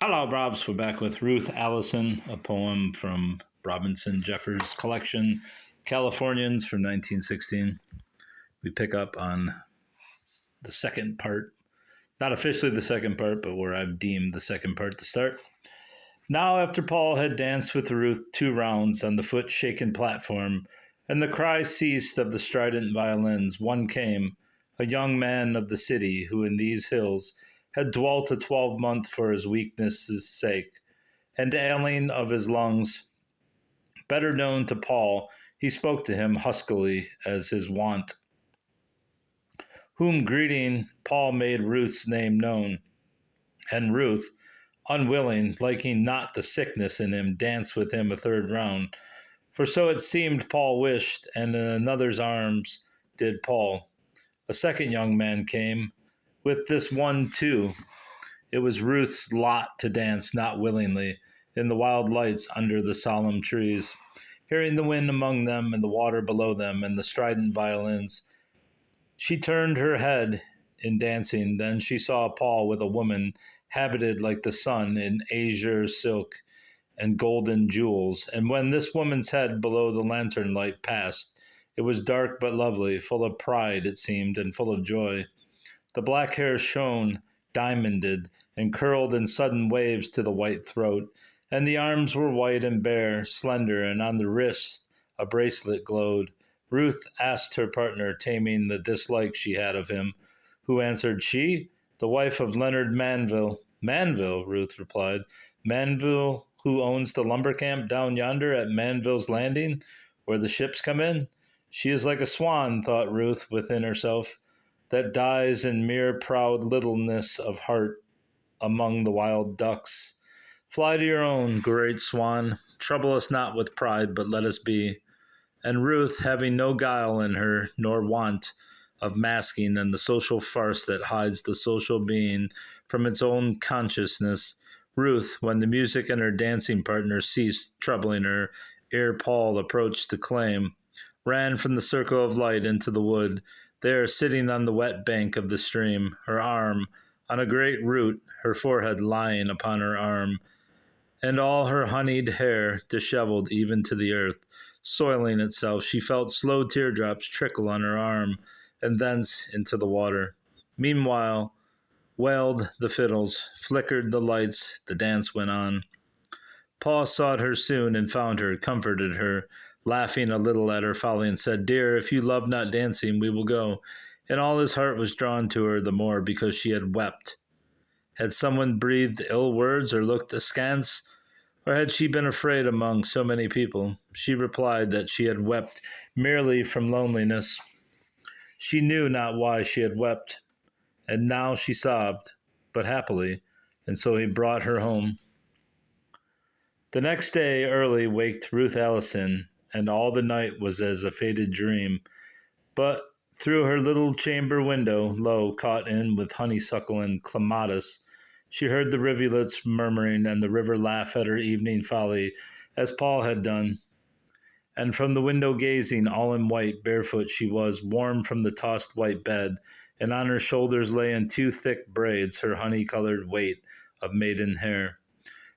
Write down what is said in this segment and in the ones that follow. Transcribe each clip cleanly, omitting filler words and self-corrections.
Hello, Robs. We're back with Ruth, Alison, a poem from Robinson Jeffers' collection, Californians from 1916. We pick up on the second part, not officially the second part, but where I've deemed the second part to start. Now, after Paul had danced with Ruth 2 rounds on the foot-shaken platform, and the cry ceased of the strident violins, one came, a young man of the city, who in these hills had dwelt a 12-month for his weakness' sake, and ailing of his lungs, better known to Paul, he spoke to him huskily as his wont, whom greeting Paul made Ruth's name known. And Ruth, unwilling, liking not the sickness in him, danced with him a 3rd round. For so it seemed Paul wished, and in another's arms did Paul. A second young man came, with this one too. It was Ruth's lot to dance, not willingly, in the wild lights under the solemn trees, hearing the wind among them and the water below them and the strident violins. She turned her head in dancing, then she saw Paul with a woman habited like the sun in azure silk and golden jewels. And when this woman's head below the lantern light passed, it was dark but lovely, full of pride, it seemed, and full of joy. The black hair shone, diamonded, and curled in sudden waves to the white throat, and the arms were white and bare, slender, and on the wrist a bracelet glowed. Ruth asked her partner, taming the dislike she had of him, who answered, "She, the wife of Leonard Manville." "Manville," Ruth replied. "Manville, who owns the lumber camp down yonder at Manville's Landing, where the ships come in? She is like a swan," thought Ruth within herself, "that dies in mere proud littleness of heart among the wild ducks. Fly to your own, great swan. Trouble us not with pride, but let us be." And Ruth, having no guile in her, nor want of masking than the social farce that hides the social being from its own consciousness, Ruth, when the music and her dancing partner ceased troubling her, ere Paul approached to claim, ran from the circle of light into the wood, there sitting on the wet bank of the stream, her arm on a great root, her forehead lying upon her arm, and all her honeyed hair disheveled even to the earth, soiling itself. She felt slow teardrops trickle on her arm, and thence into the water. Meanwhile, wailed the fiddles, flickered the lights, the dance went on. Paul sought her soon and found her, comforted her, laughing a little at her folly, and said, "Dear, if you love not dancing, we will go." And all his heart was drawn to her the more because she had wept. Had someone breathed ill words or looked askance? Or had she been afraid among so many people? She replied that she had wept merely from loneliness. She knew not why she had wept, and now she sobbed, but happily, and so he brought her home. The next day early waked Ruth Allison, and all the night was as a faded dream. But through her little chamber window, low, caught in with honeysuckle and clematis, she heard the rivulets murmuring and the river laugh at her evening folly, as Paul had done. And from the window gazing, all in white, barefoot she was, warm from the tossed white bed, and on her shoulders lay in 2 thick braids her honey-colored weight of maiden hair.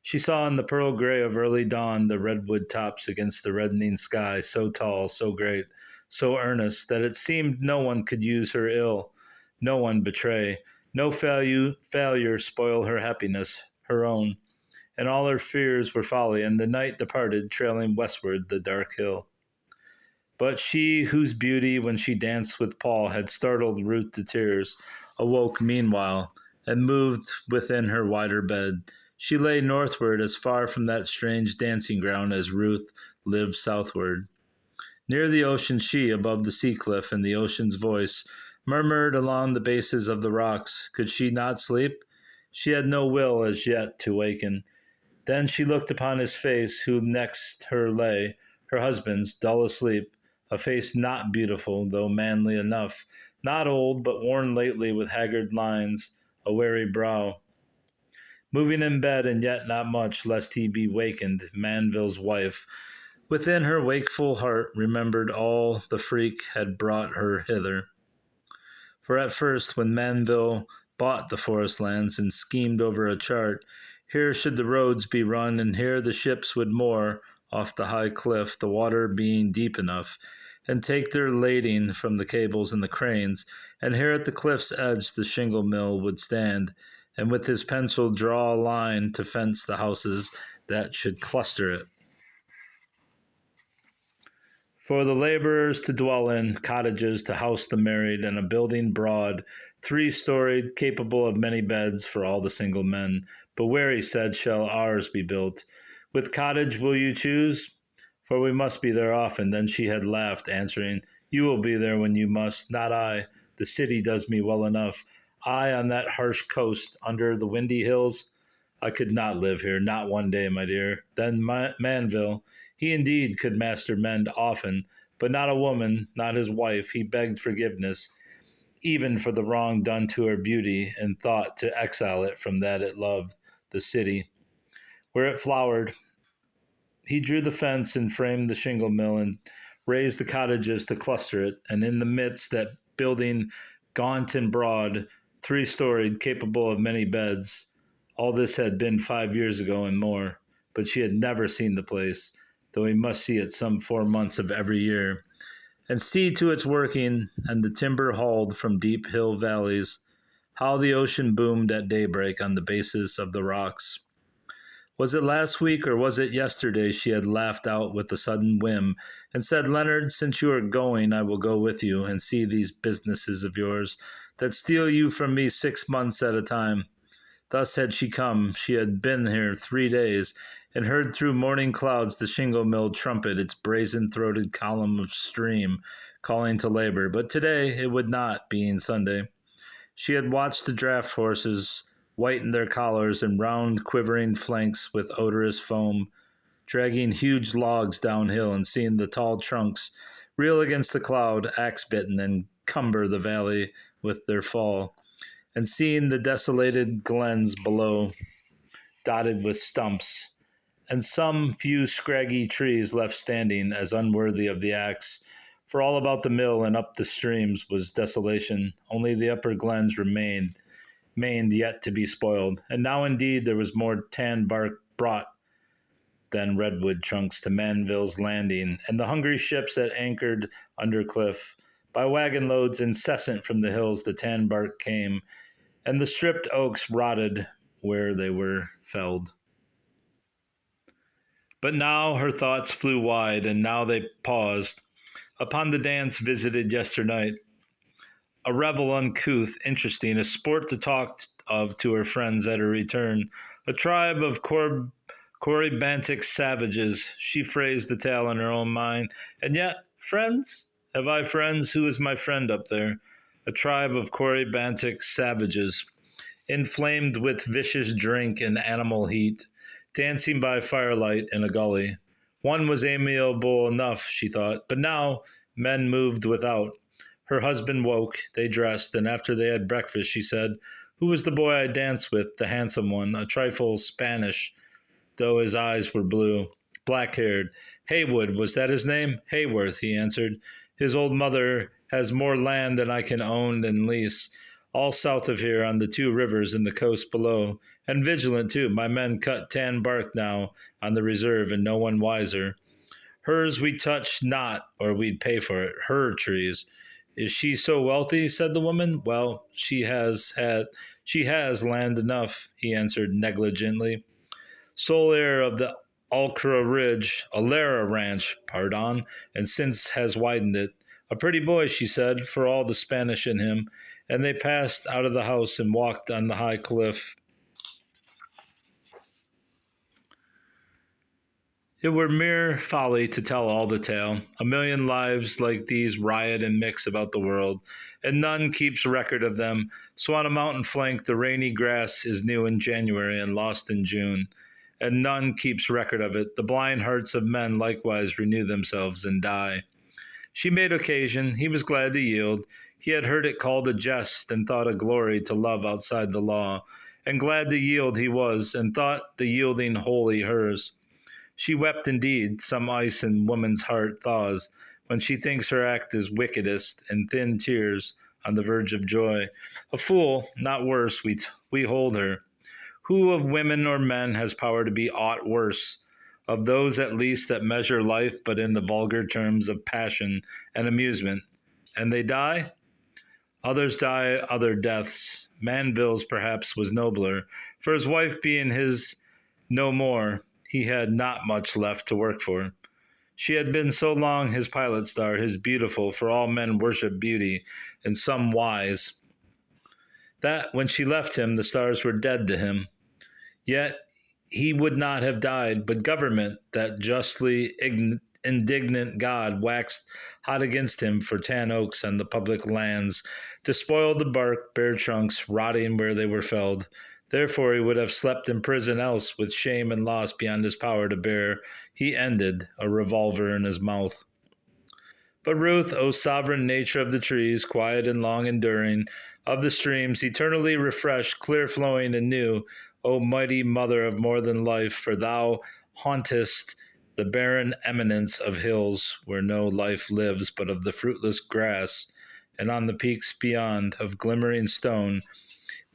She saw in the pearl gray of early dawn the redwood tops against the reddening sky, so tall, so great, so earnest, that it seemed no one could use her ill, no one betray, no failure spoil her happiness, her own. And all her fears were folly, and the night departed, trailing westward the dark hill. But she, whose beauty, when she danced with Paul, had startled Ruth to tears, awoke meanwhile, and moved within her wider bed. She lay northward, as far from that strange dancing ground as Ruth lived southward. Near the ocean she, above the sea cliff, and the ocean's voice, murmured along the bases of the rocks. Could she not sleep? She had no will as yet to waken. Then she looked upon his face, who next her lay, her husband's, dull asleep, a face not beautiful, though manly enough, not old, but worn lately with haggard lines, a weary brow. Moving in bed, and yet not much, lest he be wakened, Manville's wife, within her wakeful heart, remembered all the freak had brought her hither. For at first, when Manville bought the forest lands and schemed over a chart, Here should the roads be run, and here the ships would moor off the high cliff, the water being deep enough, and take their lading from the cables and the cranes. And here at the cliff's edge the shingle mill would stand, and with his pencil draw a line to fence the houses that should cluster it. For the laborers to dwell in, cottages to house the married, and a building broad, 3-storied, capable of many beds for all the single men. But where, he said, shall ours be built? With cottage will you choose? For we must be there often. Then she had laughed, answering, You will be there when you must, not I. The city does me well enough. I on that harsh coast, under the windy hills. I could not live here, not one day, my dear. Then Manville, he indeed could master men often, but not a woman, not his wife. He begged forgiveness, even for the wrong done to her beauty, and thought to exile it from that it loved, the city, where it flowered. He drew the fence and framed the shingle mill and raised the cottages to cluster it, and in the midst that building gaunt and broad, 3-storied, capable of many beds. All this had been 5 years ago and more, but she had never seen the place, though he must see it some 4 months of every year, and see to its working, and the timber hauled from deep hill valleys, how the ocean boomed at daybreak on the bases of the rocks. Was it last week or was it yesterday she had laughed out with a sudden whim and said, Leonard, since you are going, I will go with you and see these businesses of yours that steal you from me 6 months at a time. Thus had she come. She had been here 3 days and heard through morning clouds the shingle mill trumpet its brazen-throated column of steam calling to labor. But today it would not, being Sunday. She had watched the draft horses whiten their collars and round quivering flanks with odorous foam, dragging huge logs downhill and seen the tall trunks reel against the cloud, axe-bitten, and cumber the valley with their fall, and seen the desolated glens below, dotted with stumps, and some few scraggy trees left standing as unworthy of the axe. For all about the mill and up the streams was desolation. Only the upper glens remained yet to be spoiled. And now indeed there was more tan bark brought than redwood trunks to Manville's landing, and the hungry ships that anchored under cliff. By wagon loads incessant from the hills the tan bark came, and the stripped oaks rotted where they were felled. But now her thoughts flew wide, and now they paused upon the dance visited yesternight. A revel uncouth, interesting, a sport to talk of to her friends at her return. A tribe of Corybantic savages, she phrased the tale in her own mind. And yet, friends? Have I friends? Who is my friend up there? A tribe of Corybantic savages, inflamed with vicious drink and animal heat, dancing by firelight in a gully. One was amiable enough, she thought, but now men moved without. Her husband woke, they dressed, and after they had breakfast, she said, Who was the boy I danced with, the handsome one, a trifle Spanish, though his eyes were blue, black-haired? Haywood, was that his name? Hayworth, he answered. His old mother has more land than I can own and lease, all south of here on the 2 rivers and the coast below, and vigilant, too. My men cut tan bark now on the reserve, and no one wiser. Hers we touch not, or we'd pay for it, her trees. Is she so wealthy? Said the woman. Well, she has land enough, he answered negligently. Sole heir of the Alcra Ridge, Alara Ranch, pardon, and since has widened it. A pretty boy, she said, for all the Spanish in him, and they passed out of the house and walked on the high cliff. It were mere folly to tell all the tale. A million lives like these riot and mix about the world, and none keeps record of them. So on a mountain flank the rainy grass is new in January and lost in June, and none keeps record of it. The blind hearts of men likewise renew themselves and die. She made occasion. He was glad to yield. He had heard it called a jest and thought a glory to love outside the law, and glad to yield he was, and thought the yielding wholly hers. She wept indeed. Some ice in woman's heart thaws when she thinks her act is wickedest, and thin tears on the verge of joy. A fool, not worse, we hold her, Who of women or men has power to be aught worse? Of those at least that measure life but in the vulgar terms of passion and amusement. And they die? Others die other deaths. Manville's perhaps was nobler, for his wife being his no more, he had not much left to work for. She had been so long his pilot star, his beautiful, for all men worship beauty in some wise, that when she left him the stars were dead to him. Yet he would not have died, but government, that justly indignant God, waxed hot against him for tan oaks on the public lands, to spoil the bark, bare trunks, rotting where they were felled. Therefore he would have slept in prison else, with shame and loss beyond his power to bear. He ended, a revolver in his mouth. But Ruth, O sovereign nature of the trees, quiet and long enduring, of the streams, eternally refreshed, clear flowing and new, O mighty mother of more than life, for thou hauntest the barren eminence of hills, where no life lives but of the fruitless grass, and on the peaks beyond, of glimmering stone,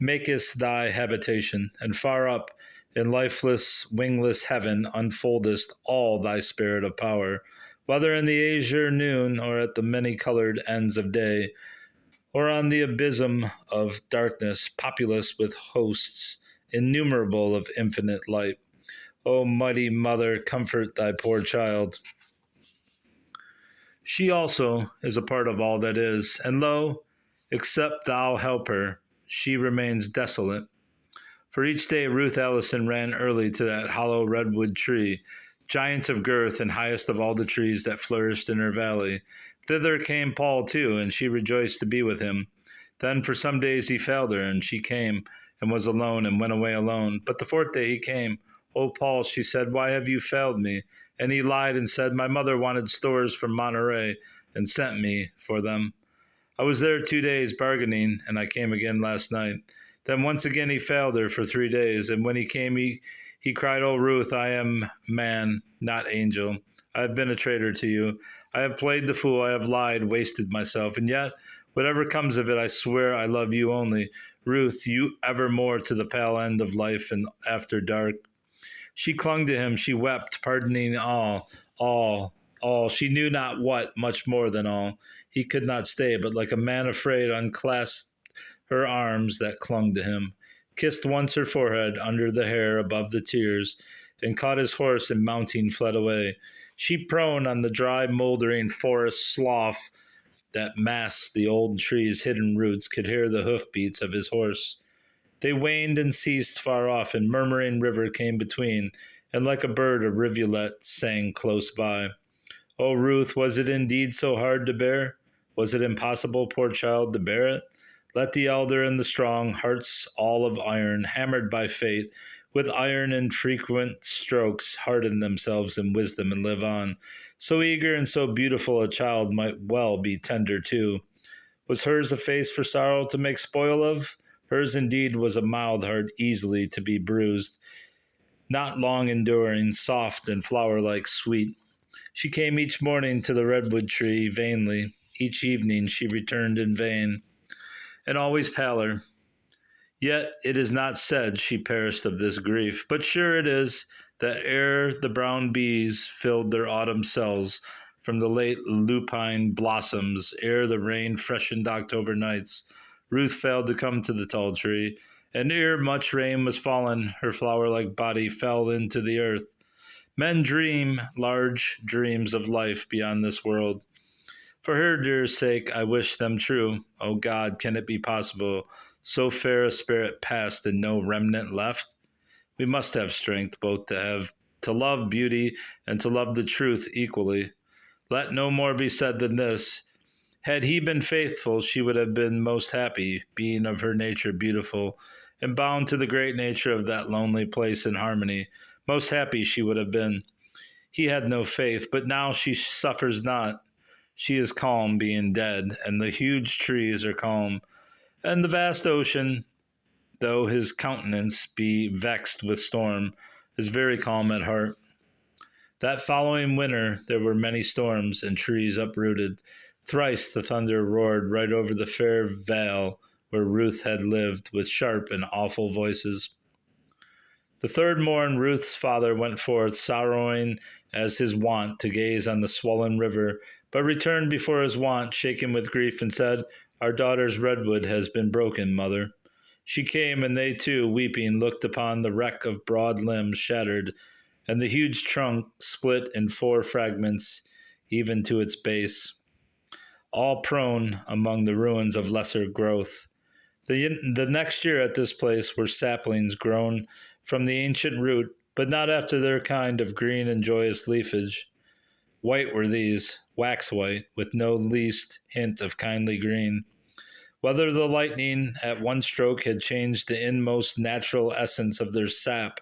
makest thy habitation, and far up in lifeless, wingless heaven unfoldest all thy spirit of power, whether in the azure noon, or at the many-colored ends of day, or on the abysm of darkness, populous with hosts innumerable of infinite light. O mighty mother, comfort thy poor child. She also is a part of all that is, and lo, except thou help her, she remains desolate. For each day Ruth Alison ran early to that hollow redwood tree, giant of girth and highest of all the trees that flourished in her valley. Thither came Paul too, and she rejoiced to be with him. Then for some days he failed her, and she came, and was alone, and went away alone. But the fourth day he came. O Paul, she said, why have you failed me? And he lied and said, my mother wanted stores from Monterey, and sent me for them. I was there 2 days bargaining, and I came again last night. Then once again he failed her for 3 days, and when he came, he cried, O Ruth, I am man, not angel. I have been a traitor to you. I have played the fool, I have lied, wasted myself, and yet, whatever comes of it, I swear I love you only. Ruth, you evermore to the pale end of life and after dark. She clung to him, she wept, pardoning all. She knew not what, much more than all. He could not stay, but like a man afraid, unclasped her arms that clung to him, kissed once her forehead under the hair above the tears, and caught his horse and mounting fled away. She prone on the dry, moldering forest slough that masked the old trees' hidden roots could hear the hoofbeats of his horse. They waned and ceased far off, and murmuring river came between, and like a bird a rivulet sang close by. O Ruth, was it indeed so hard to bear? Was it impossible, poor child, to bear it? Let the elder and the strong, hearts all of iron, hammered by fate, with iron and frequent strokes, harden themselves in wisdom and live on. So eager and so beautiful a child might well be tender too. Was hers a face for sorrow to make spoil of? Hers indeed was a mild heart, easily to be bruised, not long enduring, soft and flower-like sweet. She came each morning to the redwood tree vainly. Each evening she returned in vain, and always paler. Yet it is not said she perished of this grief, but sure it is that ere the brown bees filled their autumn cells from the late lupine blossoms, ere the rain freshened October nights, Ruth failed to come to the tall tree, and ere much rain was fallen, her flower-like body fell into the earth. Men dream large dreams of life beyond this world. For her dear sake, I wish them true. O God, can it be possible, so fair a spirit passed and no remnant left? We must have strength both to love beauty and to love the truth equally. Let no more be said than this. Had he been faithful, she would have been most happy, being of her nature beautiful, and bound to the great nature of that lonely place in harmony. Most happy she would have been. He had no faith, but now she suffers not. She is calm, being dead, and the huge trees are calm, and the vast ocean, though his countenance be vexed with storm, is very calm at heart. That following winter there were many storms, and trees uprooted. Thrice the thunder roared right over the fair vale where Ruth had lived, with sharp and awful voices. The third morn Ruth's father went forth, sorrowing as his wont, to gaze on the swollen river, but returned before his wont, shaken with grief, and said, Our daughter's redwood has been broken, mother. She came, and they too, weeping, looked upon the wreck of broad limbs shattered, and the huge trunk split in 4 fragments, even to its base, all prone among the ruins of lesser growth. The next year at this place were saplings grown from the ancient root, but not after their kind of green and joyous leafage. White were these, wax white, with no least hint of kindly green. Whether the lightning at one stroke had changed the inmost natural essence of their sap,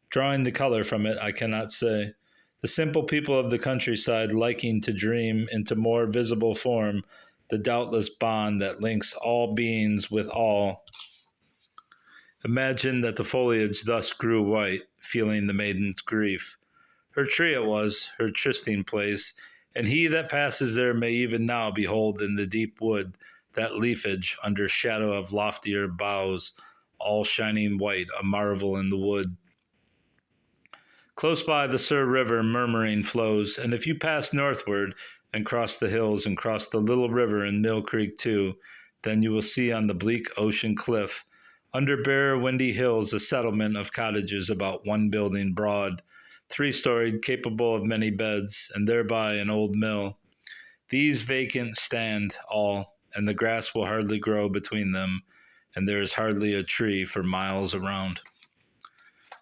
drawing the color from it, I cannot say. The simple people of the countryside liking to dream into more visible form the doubtless bond that links all beings with all. Imagine that the foliage thus grew white, feeling the maiden's grief. Her tree it was, her trysting place, and he that passes there may even now behold in the deep wood that leafage under shadow of loftier boughs, all shining white, a marvel in the wood. Close by the Sur River murmuring flows, and if you pass northward and cross the hills and cross the little river in Mill Creek too, then you will see on the bleak ocean cliff, under bare windy hills, a settlement of cottages about 1 building broad, 3-storied, capable of many beds, and thereby an old mill. These vacant stand all, and the grass will hardly grow between them, and there is hardly a tree for miles around.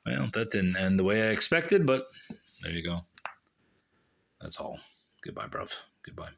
Well, that didn't end the way I expected, but there you go. That's all. Goodbye, bruv. Goodbye.